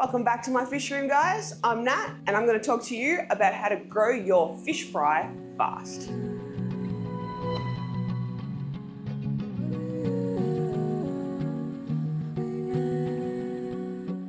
Welcome back to my fish room, guys. I'm Nat, and I'm going to talk to you about how to grow your fish fry fast.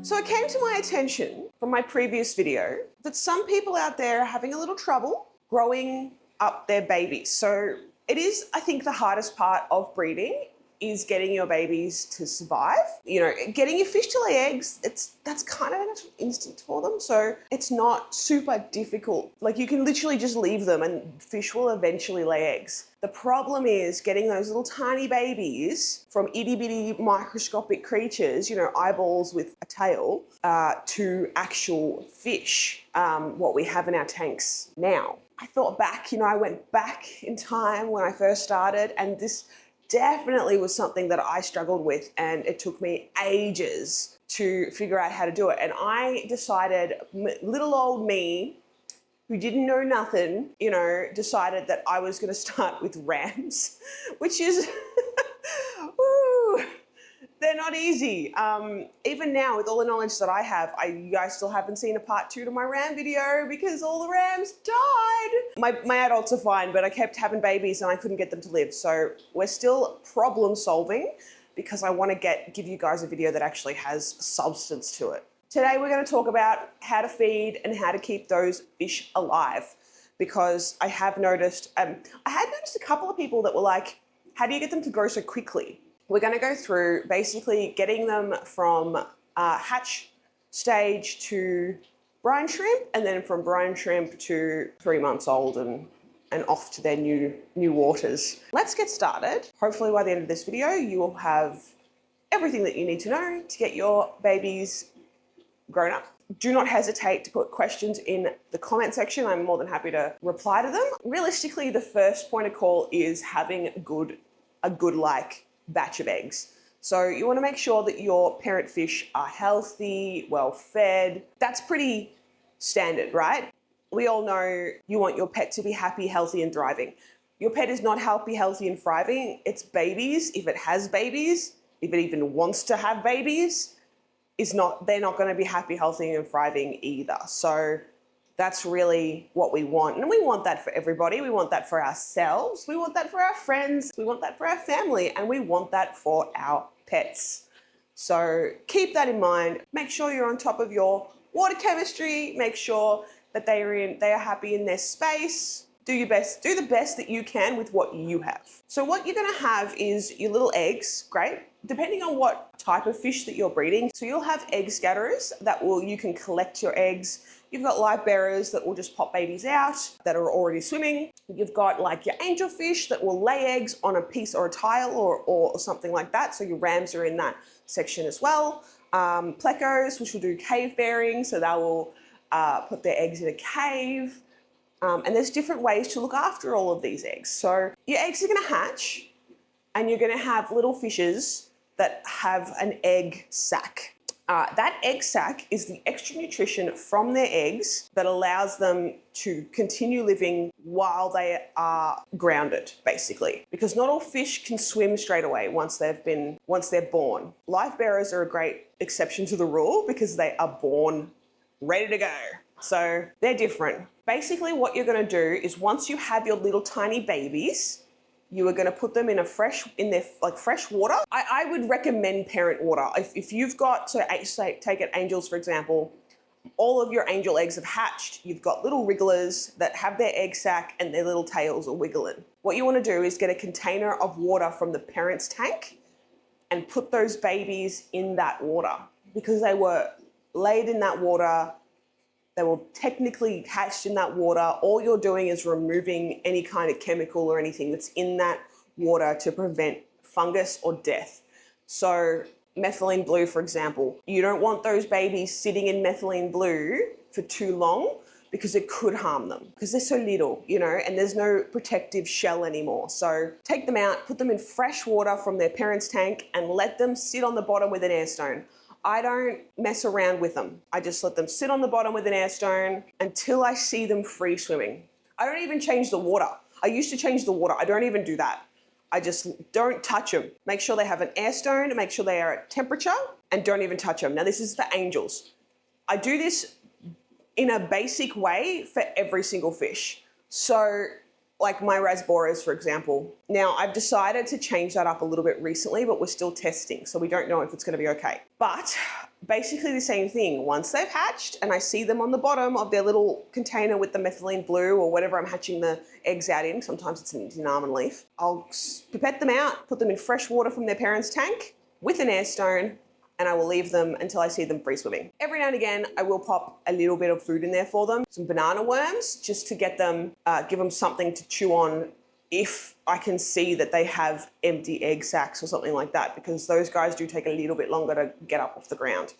So it came to my attention from my previous video that some people out there are having a little trouble growing up their babies. So it is, I think, the hardest part of breeding is getting your babies to survive. You know, getting your fish to lay eggs, that's kind of an instinct for them. So it's not super difficult. Like, you can literally just leave them and fish will eventually lay eggs. The problem is getting those little tiny babies from itty bitty microscopic creatures, you know, eyeballs with a tail, to actual fish, what we have in our tanks now. I thought back, you know, I went back in time when I first started, and this definitely was something that I struggled with, and it took me ages to figure out how to do it. And I decided, little old me, who didn't know nothing, you know, decided that I was going to start with rams, which is, woo, they're not easy. Even now, with all the knowledge that I have, you guys still haven't seen a part 2 to my ram video because all the rams died. My adults are fine, but I kept having babies and I couldn't get them to live. So we're still problem solving because I want to give you guys a video that actually has substance to it. Today we're going to talk about how to feed and how to keep those fish alive, because I have noticed, I had noticed a couple of people that were like, how do you get them to grow so quickly? We're going to go through basically getting them from hatch stage to brine shrimp, and then from brine shrimp to 3 months old and off to their new waters. Let's get started. Hopefully by the end of this video, you will have everything that you need to know to get your babies grown up. Do not hesitate to put questions in the comment section. I'm more than happy to reply to them. Realistically, the first point of call is having a good batch of eggs. So you want to make sure that your parent fish are healthy, well fed. That's pretty standard, right? We all know you want your pet to be happy, healthy, and thriving. Your pet is not happy, healthy, and thriving. It's babies. If it has babies, if it even wants to have babies, they're not going to be happy, healthy, and thriving either. So that's really what we want. And we want that for everybody. We want that for ourselves. We want that for our friends. We want that for our family. And we want that for our pets. So keep that in mind. Make sure you're on top of your water chemistry. Make sure that they are happy in their space. Do your best. Do the best that you can with what you have. So what you're going to have is your little eggs, great, depending on what type of fish that you're breeding. So you'll have egg scatterers you can collect your eggs. You've got live bearers that will just pop babies out that are already swimming. You've got like your angelfish that will lay eggs on a piece or a tile or something like that. So your rams are in that section as well. Plecos, which will do cave bearing. So they will put their eggs in a cave. And there's different ways to look after all of these eggs. So your eggs are going to hatch, and you're going to have little fishes that have an egg sac. That egg sac is the extra nutrition from their eggs that allows them to continue living while they are grounded, basically. Because not all fish can swim straight away once they're born. Life bearers are a great exception to the rule because they are born ready to go. So they're different. Basically what you're going to do is, once you have your little tiny babies, you are going to put them in fresh water. I would recommend parent water. If you've got, so take it angels for example, all of your angel eggs have hatched. You've got little wrigglers that have their egg sac and their little tails are wiggling. What you want to do is get a container of water from the parent's tank and put those babies in that water, because they were laid in that water. They were technically hatched in that water. All you're doing is removing any kind of chemical or anything that's in that water to prevent fungus or death. So methylene blue, for example, you don't want those babies sitting in methylene blue for too long, because it could harm them because they're so little, you know, and there's no protective shell anymore. So take them out, put them in fresh water from their parents' tank and let them sit on the bottom with an air stone. I don't mess around with them. I just let them sit on the bottom with an air stone until I see them free swimming. I don't even change the water. I used to change the water. I don't even do that. I just don't touch them. Make sure they have an air stone, make sure they are at temperature, and don't even touch them. Now this is for angels. I do this in a basic way for every single fish. So like my rasboras, for example. Now, I've decided to change that up a little bit recently, but we're still testing, so we don't know if it's going to be okay. But basically the same thing. Once they've hatched and I see them on the bottom of their little container with the methylene blue or whatever I'm hatching the eggs out in, sometimes it's an Indian almond leaf, I'll pipette them out, put them in fresh water from their parents' tank with an air stone, and I will leave them until I see them free swimming. Every now and again, I will pop a little bit of food in there for them, some banana worms, just to get them, give them something to chew on if I can see that they have empty egg sacs or something like that, because those guys do take a little bit longer to get up off the ground.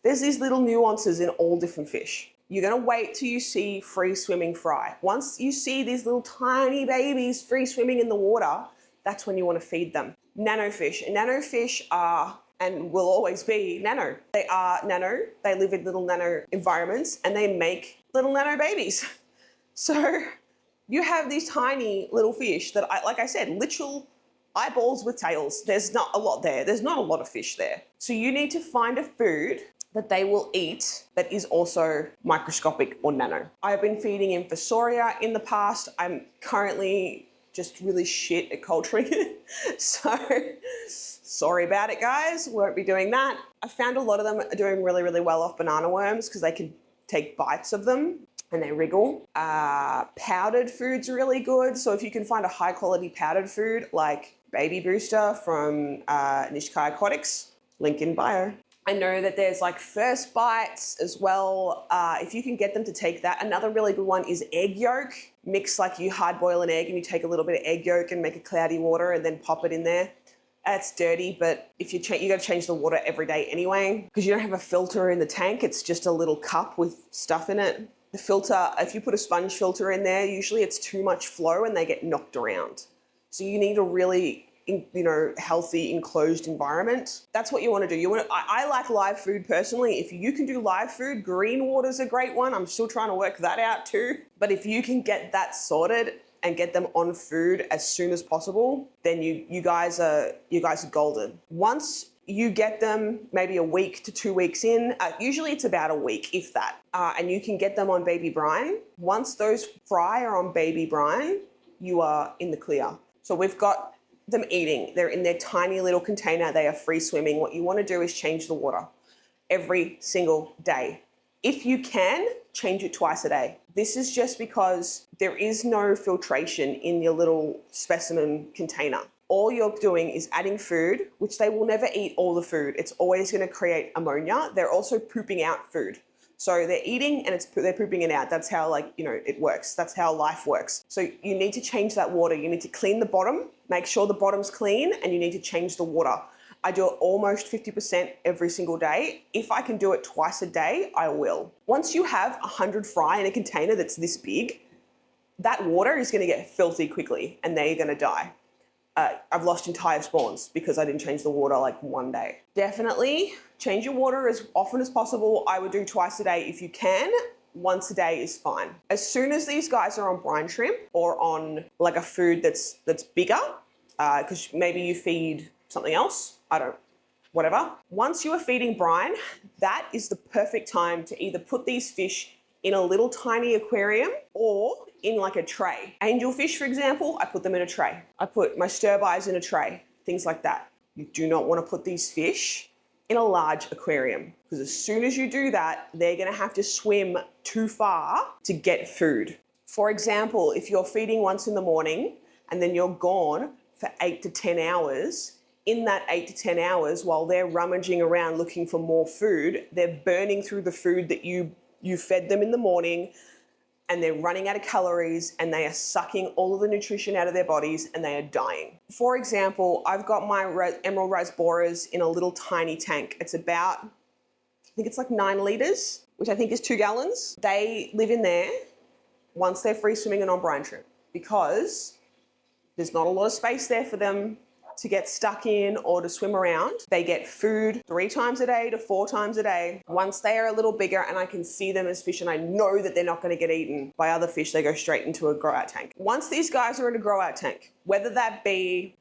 There's these little nuances in all different fish. You're gonna wait till you see free swimming fry. Once you see these little tiny babies free swimming in the water, that's when you wanna feed them. Nanofish. Nanofish are and will always be nano. They are nano, they live in little nano environments and they make little nano babies. So you have these tiny little fish that, like I said, literal eyeballs with tails. There's not a lot there. There's not a lot of fish there. So you need to find a food that they will eat that is also microscopic or nano. I've been feeding Infusoria in the past. I'm currently just really shit at culturing it. So sorry about it, guys. Won't be doing that. I found a lot of them are doing really, really well off banana worms because they can take bites of them and they wriggle. Powdered food's really good. So if you can find a high quality powdered food like Baby Booster from Nishkai Aquatics, link in bio. I know that there's like First Bites as well. If you can get them to take that. Another really good one is egg yolk. Mix, like you hard boil an egg and you take a little bit of egg yolk and make a cloudy water and then pop it in there. It's dirty, but if you got to change the water every day anyway, because you don't have a filter in the tank. It's just a little cup with stuff in it. The filter, if you put a sponge filter in there, usually it's too much flow and they get knocked around. So you need a really, healthy enclosed environment. That's what you want to do. I like live food personally. If you can do live food, green water's a great one. I'm still trying to work that out too. But if you can get that sorted and get them on food as soon as possible, then you guys are golden. Once you get them maybe a week to 2 weeks in, usually it's about a week, if that, and you can get them on baby brine. Once those fry are on baby brine, you are in the clear. So we've got them eating. They're in their tiny little container. They are free swimming. What you want to do is change the water every single day. If you can, change it twice a day. This is just because there is no filtration in your little specimen container. All you're doing is adding food, which they will never eat all the food. It's always going to create ammonia. They're also pooping out food. So they're eating and they're pooping it out. That's how it works. That's how life works. So you need to change that water. You need to clean the bottom, make sure the bottom's clean, and you need to change the water. I do it almost 50% every single day. If I can do it twice a day, I will. Once you have 100 fry in a container that's this big, that water is going to get filthy quickly and they're going to die. I've lost entire spawns because I didn't change the water like one day. Definitely change your water as often as possible. I would do twice a day if you can. Once a day is fine. As soon as these guys are on brine shrimp or on like a food that's bigger, because maybe you feed something else, whatever. Once you are feeding brine, that is the perfect time to either put these fish in a little tiny aquarium or in like a tray. Angelfish, for example, I put them in a tray. I put my stir-bys in a tray, things like that. You do not want to put these fish in a large aquarium because as soon as you do that, they're going to have to swim too far to get food. For example, if you're feeding once in the morning and then you're gone for 8 to 10 hours, in that 8 to 10 hours, while they're rummaging around looking for more food, they're burning through the food that you fed them in the morning, and they're running out of calories and they are sucking all of the nutrition out of their bodies and they are dying. For example, I've got my emerald rasboras in a little tiny tank. It's about, I think it's like 9 liters, which I think is 2 gallons. They live in there once they're free swimming and on brine shrimp because there's not a lot of space there for them to get stuck in or to swim around. They get food 3 times a day to 4 times a day. Once they are a little bigger and I can see them as fish and I know that they're not going to get eaten by other fish, they go straight into a grow out tank. Once these guys are in a grow out tank, whether that be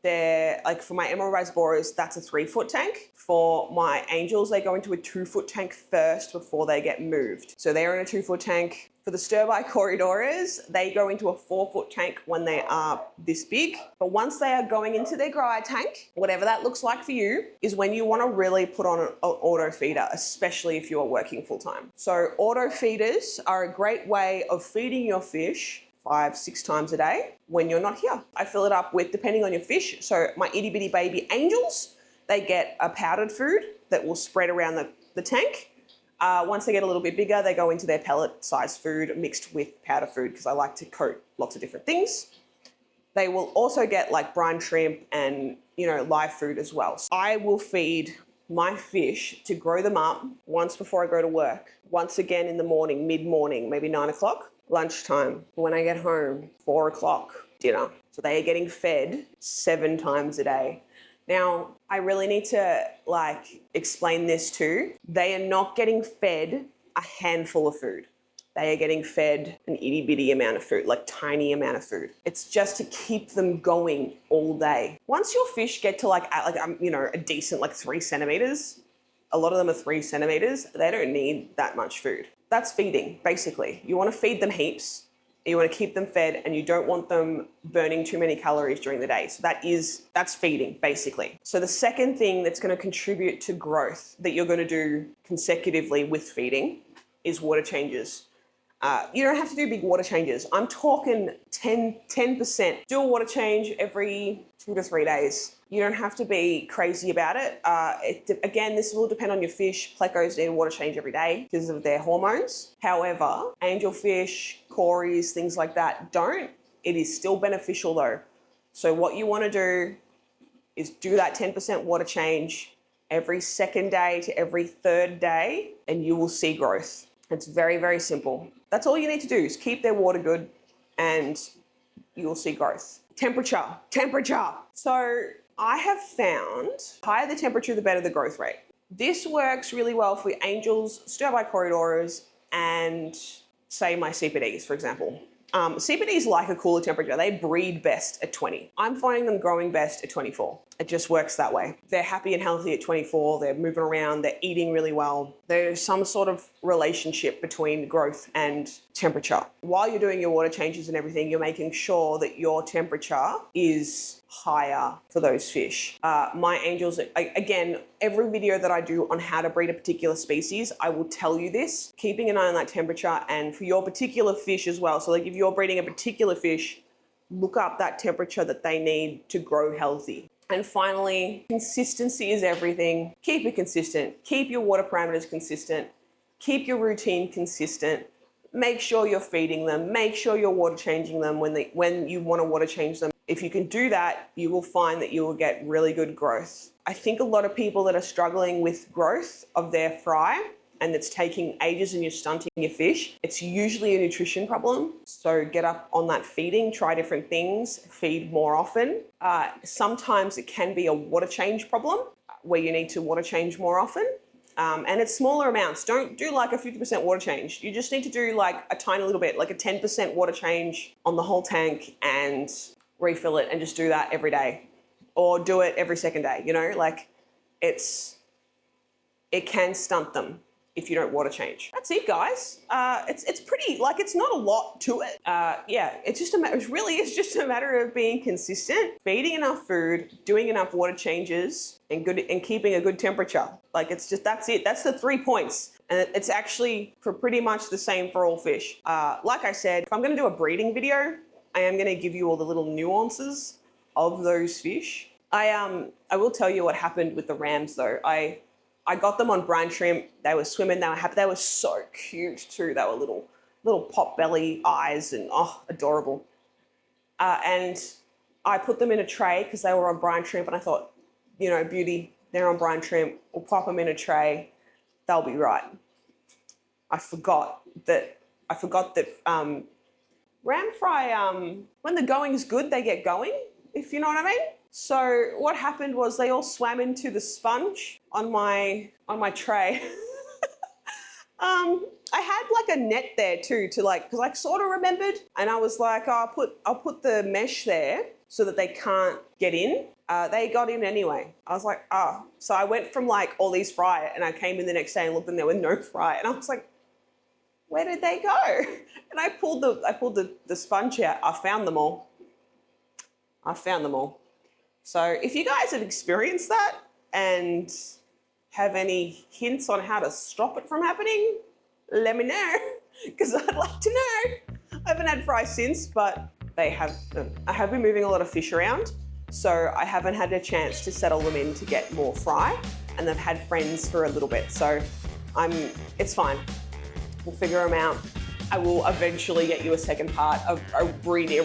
like for my emerald rays borers, that's a 3-foot tank. For my angels, they go into a 2-foot tank first before they get moved. So they're in a 2-foot tank. For the stir-by corridors, they go into a 4-foot tank when they are this big. But once they are going into their grow out tank, whatever that looks like for you, is when you want to really put on an auto feeder, especially if you are working full time. So auto feeders are a great way of feeding your fish 5-6 times a day when you're not here. I fill it up with, depending on your fish, so my itty bitty baby angels, they get a powdered food that will spread around the tank. Once they get a little bit bigger, they go into their pellet size food mixed with powder food because I like to coat lots of different things. They will also get like brine shrimp and, live food as well. So I will feed my fish to grow them up once before I go to work, once again in the morning, mid-morning, maybe 9 o'clock, lunchtime. When I get home, 4 o'clock, dinner. So they are getting fed 7 times a day. Now, I really need to explain this too. They are not getting fed a handful of food. They are getting fed an itty bitty amount of food, like tiny amount of food. It's just to keep them going all day. Once your fish get to a decent 3 centimeters, a lot of them are 3 centimeters, they don't need that much food. That's feeding, basically. You want to feed them heaps. You want to keep them fed and you don't want them burning too many calories during the day. So that's feeding, basically. So the second thing that's going to contribute to growth that you're going to do consecutively with feeding is water changes. You don't have to do big water changes. I'm talking 10%. Do a water change every 2 to 3 days. You don't have to be crazy about it. Again, this will depend on your fish. Plecos need a water change every day because of their hormones. However, angelfish, cories, things like that don't. It is still beneficial though. So what you want to do is do that 10% water change every second day to every third day and you will see growth. It's very, very simple. That's all you need to do is keep their water good and you will see growth. Temperature. So I have found the higher the temperature, the better the growth rate. This works really well for angels, stir-by corridors, and say my CPDs, for example. CPDs like a cooler temperature. They breed best at 20. I'm finding them growing best at 24. It just works that way. They're happy and healthy at 24. They're moving around. They're eating really well. There's some sort of relationship between growth and temperature. While you're doing your water changes and everything, you're making sure that your temperature is higher for those fish. My angels, again, every video that I do on how to breed a particular species, I will tell you this, keeping an eye on that temperature and for your particular fish as well. So like if you're breeding a particular fish, look up that temperature that they need to grow healthy. And finally, consistency is everything. Keep it consistent. Keep your water parameters consistent. Keep your routine consistent. Make sure you're feeding them. Make sure you're water changing them when you want to water change them. If you can do that, you will find that you will get really good growth. I think a lot of people that are struggling with growth of their fry and it's taking ages and you're stunting your fish, it's usually a nutrition problem. So get up on that feeding, try different things, feed more often. Sometimes it can be a water change problem where you need to water change more often. And it's smaller amounts. Don't do like a 50% water change. You just need to do like a tiny little bit, like a 10% water change on the whole tank and refill it and just do that every day or do it every second day. It can stunt them if you don't water change. That's it, guys. It's pretty, it's not a lot to it. It really is just a matter of being consistent, feeding enough food, doing enough water changes, and keeping a good temperature. That's it. That's the 3 points. And it's actually for pretty much the same for all fish. Like I said, if I'm gonna do a breeding video, I am gonna give you all the little nuances of those fish. I will tell you what happened with the rams though. I got them on brine shrimp. They were swimming. They were happy. They were so cute too. They were little pot belly eyes and adorable. And I put them in a tray because they were on brine shrimp. And I thought, beauty, they're on brine shrimp. We'll pop them in a tray. They'll be right. I forgot that ram fry, when the going is good, they get going, if you know what I mean. So what happened was they all swam into the sponge on my tray. I had like a net there too to like, because I sort of remembered, and I was like, oh, I'll put the mesh there so that they can't get in. They got in anyway. I was like, oh. So I went from like all these fry, and I came in the next day and looked, and there were no fry, and I was like, where did they go? And I pulled the sponge out. I found them all. So if you guys have experienced that and have any hints on how to stop it from happening, let me know, because I'd like to know. I haven't had fry since, but I have been moving a lot of fish around, so I haven't had a chance to settle them in to get more fry, and they've had friends for a little bit, so it's fine. We'll figure them out. I will eventually get you a second part of a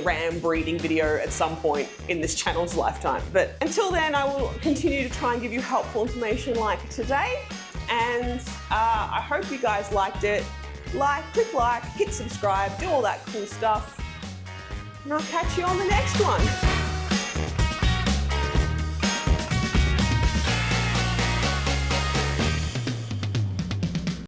ram breeding video at some point in this channel's lifetime. But until then, I will continue to try and give you helpful information like today. And I hope you guys liked it. Click like, hit subscribe, do all that cool stuff. And I'll catch you on the next one.